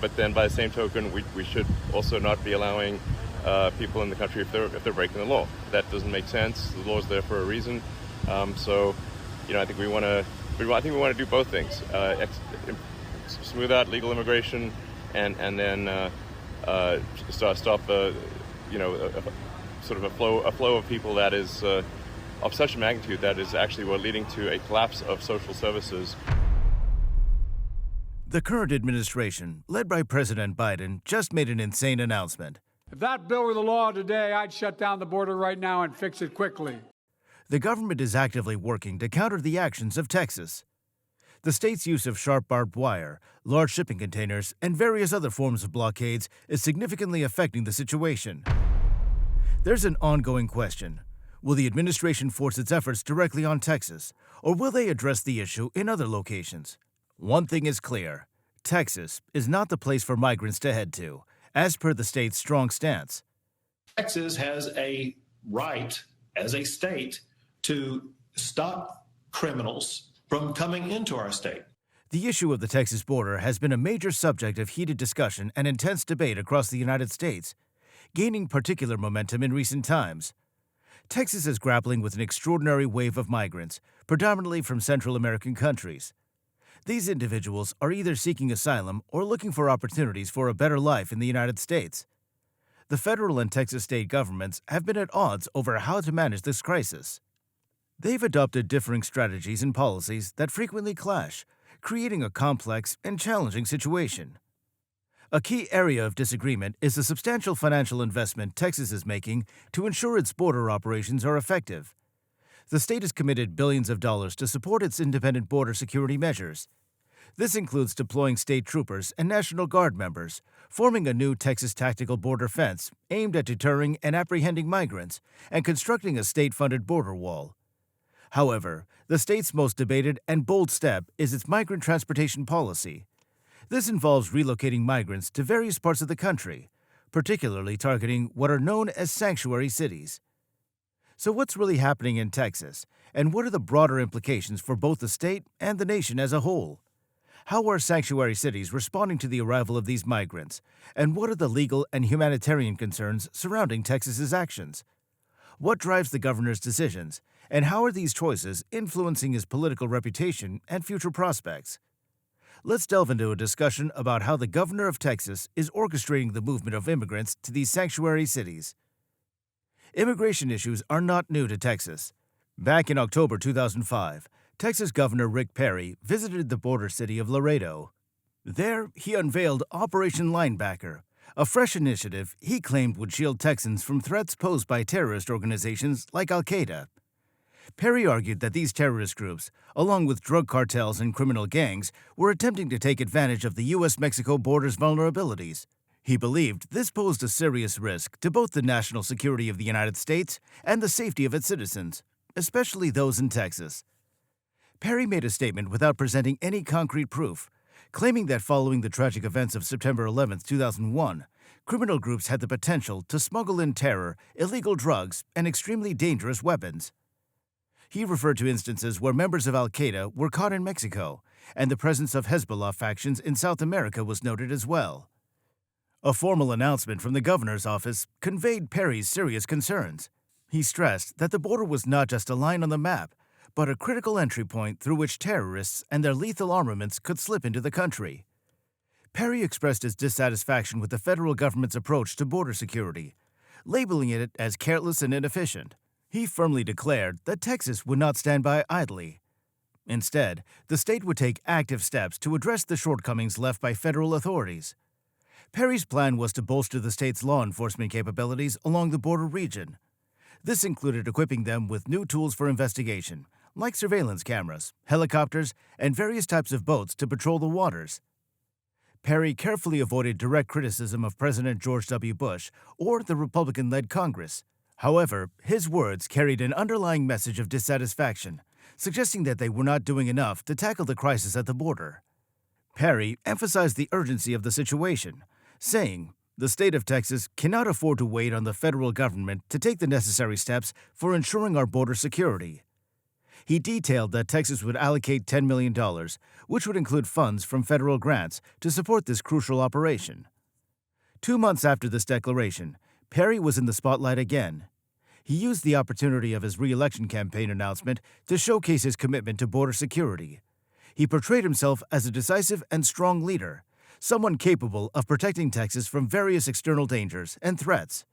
But then by the same token, we should also not be allowing people in the country if they're breaking the law. That doesn't make sense. The law is there for a reason. So, I think we want to do both things: smooth out legal immigration, and then stop sort of a flow of people that is of such magnitude that is actually leading to a collapse of social services. The current administration, led by President Biden, just made an insane announcement. If that bill were the law today, I'd shut down the border right now and fix it quickly. The government is actively working to counter the actions of Texas. The state's use of sharp barbed wire, large shipping containers, and various other forms of blockades is significantly affecting the situation. There's an ongoing question. Will the administration force its efforts directly on Texas, or will they address the issue in other locations? One thing is clear. Texas is not the place for migrants to head to, as per the state's strong stance. Texas has a right, as a state, to stop criminals from coming into our state. The issue of the Texas border has been a major subject of heated discussion and intense debate across the United States, gaining particular momentum in recent times. Texas is grappling with an extraordinary wave of migrants, predominantly from Central American countries. These individuals are either seeking asylum or looking for opportunities for a better life in the United States. The federal and Texas state governments have been at odds over how to manage this crisis. They've adopted differing strategies and policies that frequently clash, creating a complex and challenging situation. A key area of disagreement is the substantial financial investment Texas is making to ensure its border operations are effective. The state has committed billions of dollars to support its independent border security measures. This includes deploying state troopers and National Guard members, forming a new Texas tactical border fence aimed at deterring and apprehending migrants, and constructing a state-funded border wall. However, the state's most debated and bold step is its migrant transportation policy. This involves relocating migrants to various parts of the country, particularly targeting what are known as sanctuary cities. So what's really happening in Texas, and what are the broader implications for both the state and the nation as a whole? How are sanctuary cities responding to the arrival of these migrants, and what are the legal and humanitarian concerns surrounding Texas's actions? What drives the governor's decisions, and how are these choices influencing his political reputation and future prospects? Let's delve into a discussion about how the governor of Texas is orchestrating the movement of immigrants to these sanctuary cities. Immigration issues are not new to Texas. Back in October 2005, Texas Governor Rick Perry visited the border city of Laredo. There, he unveiled Operation Linebacker, a fresh initiative he claimed would shield Texans from threats posed by terrorist organizations like Al-Qaeda. Perry argued that these terrorist groups, along with drug cartels and criminal gangs, were attempting to take advantage of the U.S.-Mexico border's vulnerabilities. He believed this posed a serious risk to both the national security of the United States and the safety of its citizens, especially those in Texas. Perry made a statement without presenting any concrete proof, claiming that following the tragic events of September 11, 2001, criminal groups had the potential to smuggle in terror, illegal drugs, and extremely dangerous weapons. He referred to instances where members of Al-Qaeda were caught in Mexico, and the presence of Hezbollah factions in South America was noted as well. A formal announcement from the governor's office conveyed Perry's serious concerns. He stressed that the border was not just a line on the map, but a critical entry point through which terrorists and their lethal armaments could slip into the country. Perry expressed his dissatisfaction with the federal government's approach to border security, labeling it as careless and inefficient. He firmly declared that Texas would not stand by idly. Instead, the state would take active steps to address the shortcomings left by federal authorities. Perry's plan was to bolster the state's law enforcement capabilities along the border region. This included equipping them with new tools for investigation, like surveillance cameras, helicopters, and various types of boats to patrol the waters. Perry carefully avoided direct criticism of President George W. Bush or the Republican-led Congress. However, his words carried an underlying message of dissatisfaction, suggesting that they were not doing enough to tackle the crisis at the border. Perry emphasized the urgency of the situation, saying, "The state of Texas cannot afford to wait on the federal government to take the necessary steps for ensuring our border security." He detailed that Texas would allocate $10 million, which would include funds from federal grants to support this crucial operation. 2 months after this declaration, Perry was in the spotlight again. He used the opportunity of his re-election campaign announcement to showcase his commitment to border security. He portrayed himself as a decisive and strong leader, someone capable of protecting Texas from various external dangers and threats.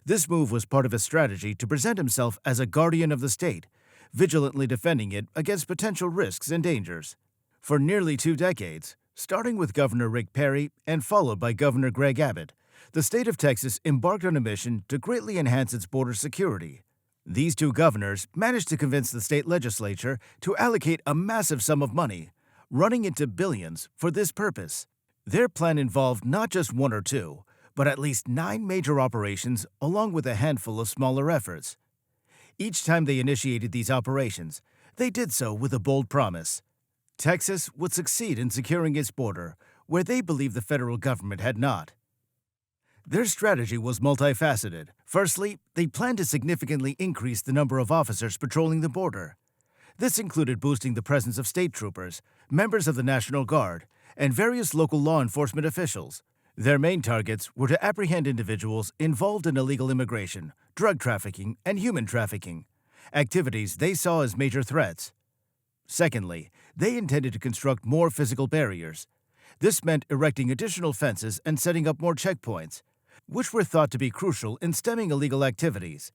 This move was part of his strategy to present himself as a guardian of the state, vigilantly defending it against potential risks and dangers. For nearly 2 decades, starting with Governor Rick Perry and followed by Governor Greg Abbott, the state of Texas embarked on a mission to greatly enhance its border security. These 2 governors managed to convince the state legislature to allocate a massive sum of money, running into billions, for this purpose. Their plan involved not just 1 or 2, but at least 9 major operations along with a handful of smaller efforts. Each time they initiated these operations, they did so with a bold promise. Texas would succeed in securing its border, where they believed the federal government had not. Their strategy was multifaceted. Firstly, they planned to significantly increase the number of officers patrolling the border. This included boosting the presence of state troopers, members of the National Guard, and various local law enforcement officials. Their main targets were to apprehend individuals involved in illegal immigration, drug trafficking, and human trafficking, activities they saw as major threats. Secondly, they intended to construct more physical barriers. This meant erecting additional fences and setting up more checkpoints, which were thought to be crucial in stemming illegal activities.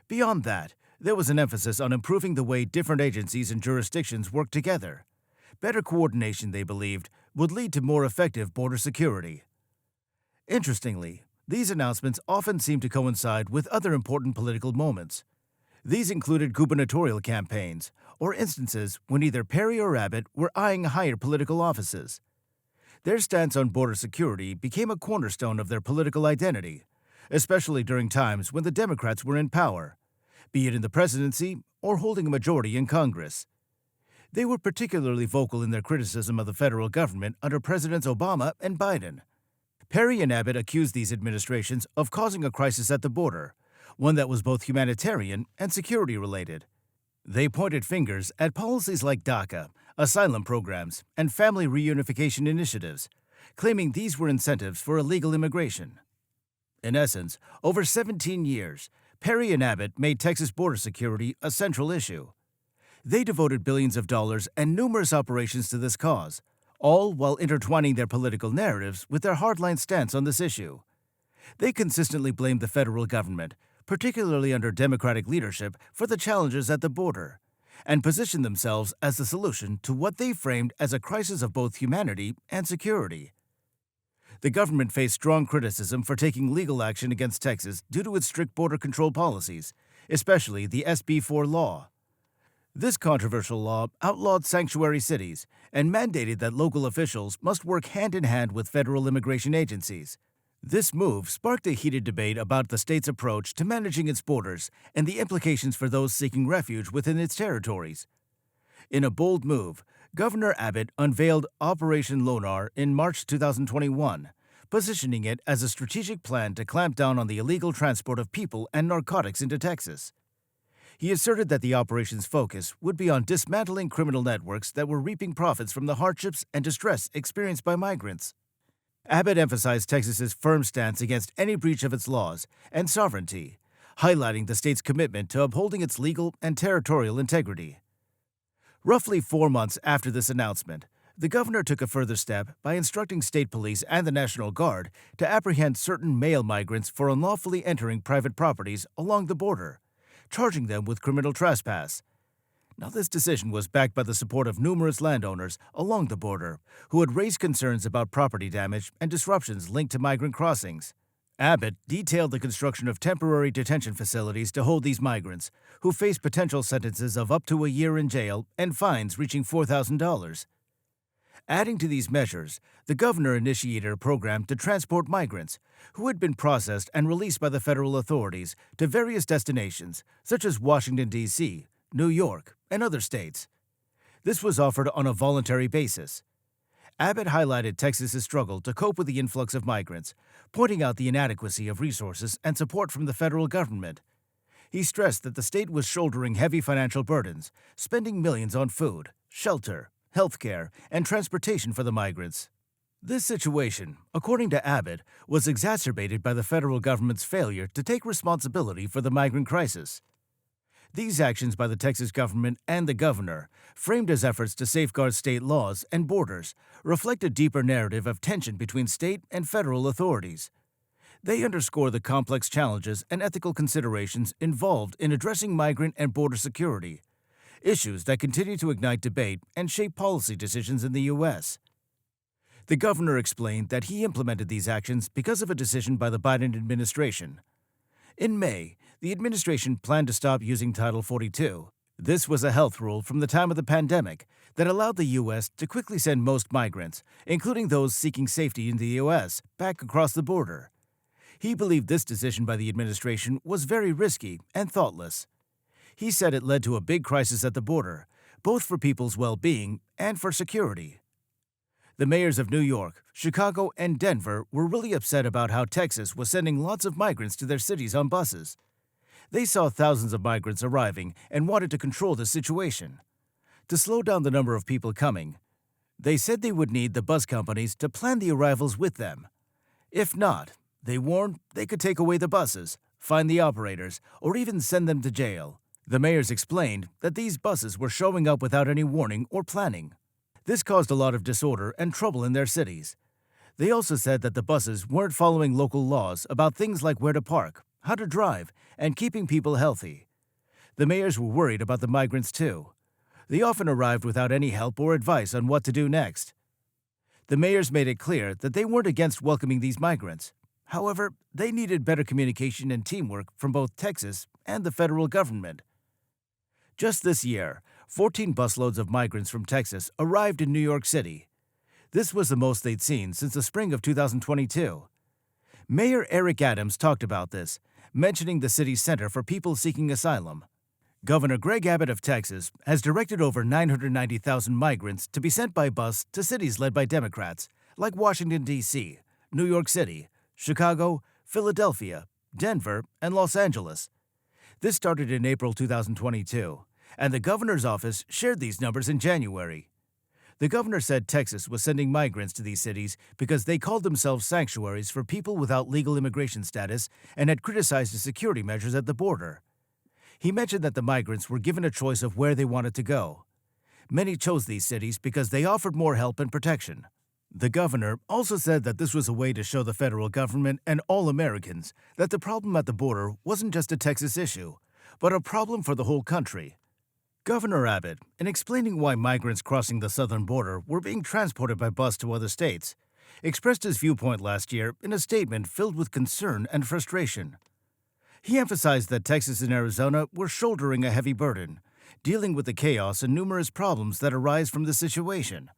Beyond that, there was an emphasis on improving the way different agencies and jurisdictions work together. Better coordination, they believed, would lead to more effective border security. Interestingly, these announcements often seemed to coincide with other important political moments. These included gubernatorial campaigns, or instances when either Perry or Abbott were eyeing higher political offices. Their stance on border security became a cornerstone of their political identity, especially during times when the Democrats were in power, be it in the presidency or holding a majority in Congress. They were particularly vocal in their criticism of the federal government under Presidents Obama and Biden. Perry and Abbott accused these administrations of causing a crisis at the border, one that was both humanitarian and security-related. They pointed fingers at policies like DACA, asylum programs, and family reunification initiatives, claiming these were incentives for illegal immigration. In essence, over 17 years, Perry and Abbott made Texas border security a central issue. They devoted billions of dollars and numerous operations to this cause, all while intertwining their political narratives with their hardline stance on this issue. They consistently blamed the federal government, particularly under Democratic leadership, for the challenges at the border, and positioned themselves as the solution to what they framed as a crisis of both humanity and security. The government faced strong criticism for taking legal action against Texas due to its strict border control policies, especially the SB 4 law. This controversial law outlawed sanctuary cities and mandated that local officials must work hand-in-hand with federal immigration agencies. This move sparked a heated debate about the state's approach to managing its borders and the implications for those seeking refuge within its territories. In a bold move, Governor Abbott unveiled Operation Lonar in March 2021, positioning it as a strategic plan to clamp down on the illegal transport of people and narcotics into Texas. He asserted that the operation's focus would be on dismantling criminal networks that were reaping profits from the hardships and distress experienced by migrants. Abbott emphasized Texas's firm stance against any breach of its laws and sovereignty, highlighting the state's commitment to upholding its legal and territorial integrity. Roughly 4 months after this announcement, the governor took a further step by instructing state police and the National Guard to apprehend certain male migrants for unlawfully entering private properties along the border, charging them with criminal trespass. Now, this decision was backed by the support of numerous landowners along the border who had raised concerns about property damage and disruptions linked to migrant crossings. Abbott detailed the construction of temporary detention facilities to hold these migrants, who faced potential sentences of up to a year in jail and fines reaching $4,000. Adding to these measures, the governor initiated a program to transport migrants who had been processed and released by the federal authorities to various destinations, such as Washington, D.C., New York, and other states. This was offered on a voluntary basis. Abbott highlighted Texas's struggle to cope with the influx of migrants, pointing out the inadequacy of resources and support from the federal government. He stressed that the state was shouldering heavy financial burdens, spending millions on food, shelter, healthcare, and transportation for the migrants. This situation, according to Abbott, was exacerbated by the federal government's failure to take responsibility for the migrant crisis. These actions by the Texas government and the governor, framed as efforts to safeguard state laws and borders, reflect a deeper narrative of tension between state and federal authorities. They underscore the complex challenges and ethical considerations involved in addressing migrant and border security, issues that continue to ignite debate and shape policy decisions in the U.S. The governor explained that he implemented these actions because of a decision by the Biden administration. In May, the administration planned to stop using Title 42. This was a health rule from the time of the pandemic that allowed the U.S. to quickly send most migrants, including those seeking safety in the U.S., back across the border. He believed this decision by the administration was very risky and thoughtless. He said it led to a big crisis at the border, both for people's well-being and for security. The mayors of New York, Chicago, and Denver were really upset about how Texas was sending lots of migrants to their cities on buses. They saw thousands of migrants arriving and wanted to control the situation. To slow down the number of people coming, they said they would need the bus companies to plan the arrivals with them. If not, they warned they could take away the buses, fine the operators, or even send them to jail. The mayors explained that these buses were showing up without any warning or planning. This caused a lot of disorder and trouble in their cities. They also said that the buses weren't following local laws about things like where to park, how to drive, and keeping people healthy. The mayors were worried about the migrants too. They often arrived without any help or advice on what to do next. The mayors made it clear that they weren't against welcoming these migrants. However, they needed better communication and teamwork from both Texas and the federal government. Just this year, 14 busloads of migrants from Texas arrived in New York City. This was the most they'd seen since the spring of 2022. Mayor Eric Adams talked about this, mentioning the city's Center for People Seeking Asylum. Governor Greg Abbott of Texas has directed over 990,000 migrants to be sent by bus to cities led by Democrats, like Washington, D.C., New York City, Chicago, Philadelphia, Denver, and Los Angeles. This started in April 2022, and the governor's office shared these numbers in January. The governor said Texas was sending migrants to these cities because they called themselves sanctuaries for people without legal immigration status and had criticized the security measures at the border. He mentioned that the migrants were given a choice of where they wanted to go. Many chose these cities because they offered more help and protection. The governor also said that this was a way to show the federal government and all Americans that the problem at the border wasn't just a Texas issue, but a problem for the whole country. Governor Abbott, in explaining why migrants crossing the southern border were being transported by bus to other states, expressed his viewpoint last year in a statement filled with concern and frustration. He emphasized that Texas and Arizona were shouldering a heavy burden, dealing with the chaos and numerous problems that arise from the situation.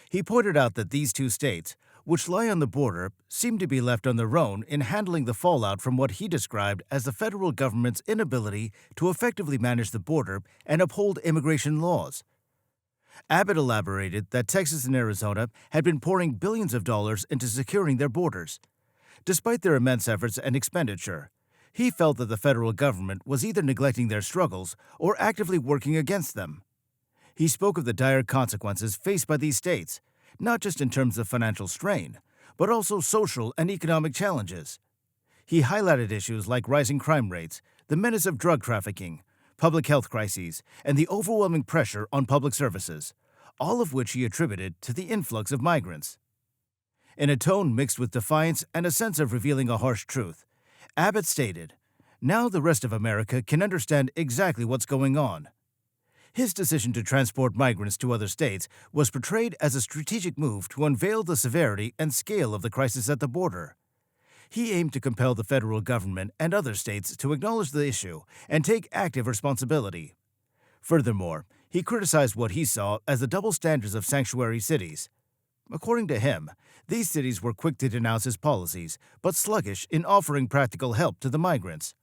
He pointed out that these two states, which lie on the border, seem to be left on their own in handling the fallout from what he described as the federal government's inability to effectively manage the border and uphold immigration laws. Abbott elaborated that Texas and Arizona had been pouring billions of dollars into securing their borders. Despite their immense efforts and expenditure, he felt that the federal government was either neglecting their struggles or actively working against them. He spoke of the dire consequences faced by these states, not just in terms of financial strain, but also social and economic challenges. He highlighted issues like rising crime rates, the menace of drug trafficking, public health crises, and the overwhelming pressure on public services, all of which he attributed to the influx of migrants. In a tone mixed with defiance and a sense of revealing a harsh truth, Abbott stated, "Now the rest of America can understand exactly what's going on." His decision to transport migrants to other states was portrayed as a strategic move to unveil the severity and scale of the crisis at the border. He aimed to compel the federal government and other states to acknowledge the issue and take active responsibility. Furthermore, he criticized what he saw as the double standards of sanctuary cities. According to him, these cities were quick to denounce his policies, but sluggish in offering practical help to the migrants.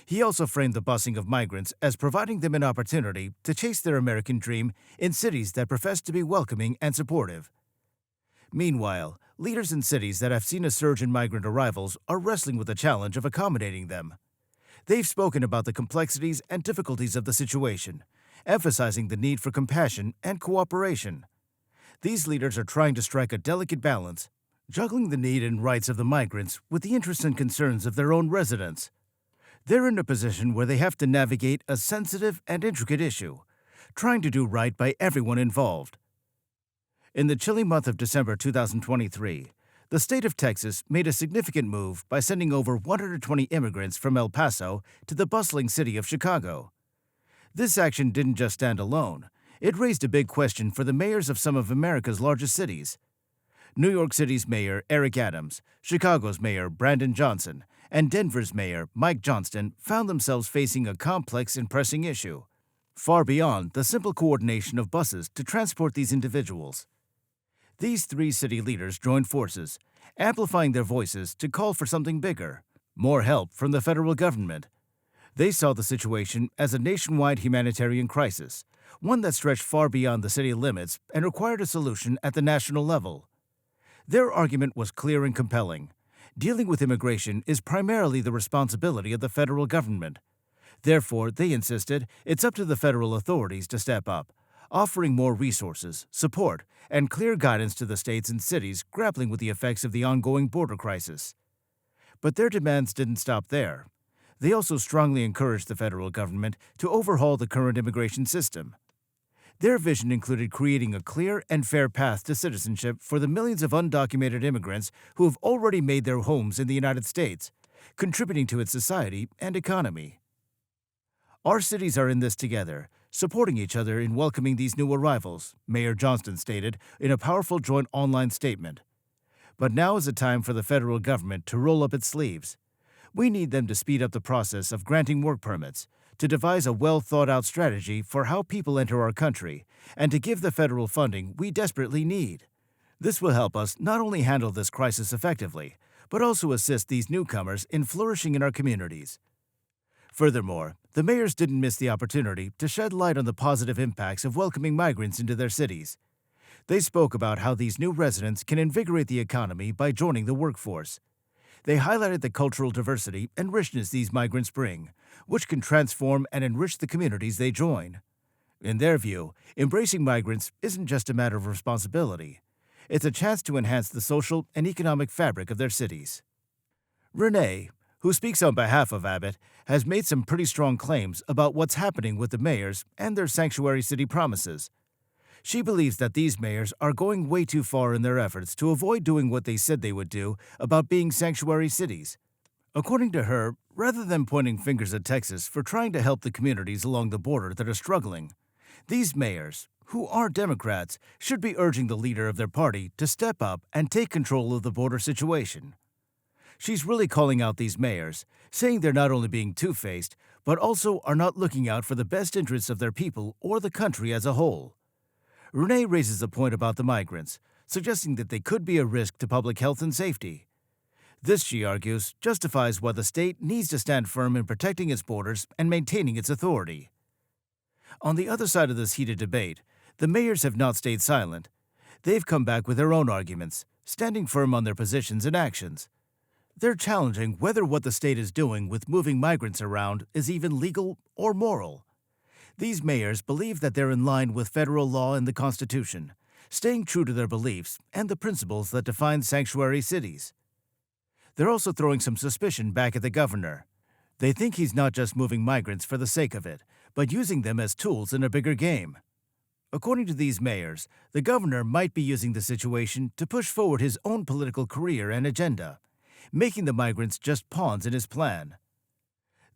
He also framed the busing of migrants as providing them an opportunity to chase their American dream in cities that profess to be welcoming and supportive. Meanwhile, leaders in cities that have seen a surge in migrant arrivals are wrestling with the challenge of accommodating them. They've spoken about the complexities and difficulties of the situation, emphasizing the need for compassion and cooperation. These leaders are trying to strike a delicate balance, juggling the need and rights of the migrants with the interests and concerns of their own residents. They're in a position where they have to navigate a sensitive and intricate issue, trying to do right by everyone involved. In the chilly month of December 2023, the state of Texas made a significant move by sending over 120 immigrants from El Paso to the bustling city of Chicago. This action didn't just stand alone. It raised a big question for the mayors of some of America's largest cities. New York City's Mayor Eric Adams, Chicago's Mayor Brandon Johnson, and Denver's Mayor Mike Johnston found themselves facing a complex and pressing issue, far beyond the simple coordination of buses to transport these individuals. These three city leaders joined forces, amplifying their voices to call for something bigger, more help from the federal government. They saw the situation as a nationwide humanitarian crisis, one that stretched far beyond the city limits and required a solution at the national level. Their argument was clear and compelling. Dealing with immigration is primarily the responsibility of the federal government. Therefore, they insisted it's up to the federal authorities to step up, offering more resources, support, and clear guidance to the states and cities grappling with the effects of the ongoing border crisis. But their demands didn't stop there. They also strongly encouraged the federal government to overhaul the current immigration system. Their vision included creating a clear and fair path to citizenship for the millions of undocumented immigrants who have already made their homes in the United States, contributing to its society and economy. Our cities are in this together, supporting each other in welcoming these new arrivals, Mayor Johnston stated in a powerful joint online statement. But now is the time for the federal government to roll up its sleeves. We need them to speed up the process of granting work permits, to devise a well-thought-out strategy for how people enter our country, and to give the federal funding we desperately need. This will help us not only handle this crisis effectively, but also assist these newcomers in flourishing in our communities. Furthermore, the mayors didn't miss the opportunity to shed light on the positive impacts of welcoming migrants into their cities. They spoke about how these new residents can invigorate the economy by joining the workforce. They highlighted the cultural diversity and richness these migrants bring, which can transform and enrich the communities they join. In their view, embracing migrants isn't just a matter of responsibility. It's a chance to enhance the social and economic fabric of their cities. Renee, who speaks on behalf of Abbott, has made some pretty strong claims about what's happening with the mayors and their sanctuary city promises. She believes that these mayors are going way too far in their efforts to avoid doing what they said they would do about being sanctuary cities. According to her, rather than pointing fingers at Texas for trying to help the communities along the border that are struggling, these mayors, who are Democrats, should be urging the leader of their party to step up and take control of the border situation. She's really calling out these mayors, saying they're not only being two-faced, but also are not looking out for the best interests of their people or the country as a whole. Renee raises a point about the migrants, suggesting that they could be a risk to public health and safety. This, she argues, justifies why the state needs to stand firm in protecting its borders and maintaining its authority. On the other side of this heated debate, the mayors have not stayed silent. They've come back with their own arguments, standing firm on their positions and actions. They're challenging whether what the state is doing with moving migrants around is even legal or moral. These mayors believe that they're in line with federal law and the Constitution, staying true to their beliefs and the principles that define sanctuary cities. They're also throwing some suspicion back at the governor. They think he's not just moving migrants for the sake of it, but using them as tools in a bigger game. According to these mayors, the governor might be using the situation to push forward his own political career and agenda, making the migrants just pawns in his plan.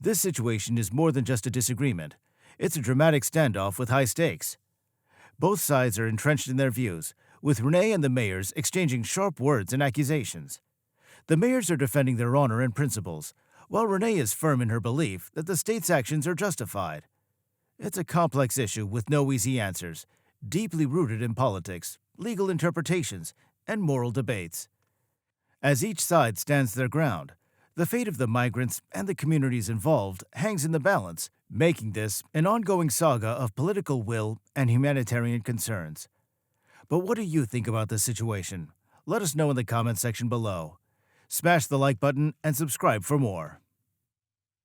This situation is more than just a disagreement. It's a dramatic standoff with high stakes. Both sides are entrenched in their views, with Renee and the mayors exchanging sharp words and accusations. The mayors are defending their honor and principles, while Renee is firm in her belief that the state's actions are justified. It's a complex issue with no easy answers, deeply rooted in politics, legal interpretations, and moral debates. As each side stands their ground, the fate of the migrants and the communities involved hangs in the balance, making this an ongoing saga of political will and humanitarian concerns. But what do you think about this situation? Let us know in the comment section below. Smash the like button and subscribe for more.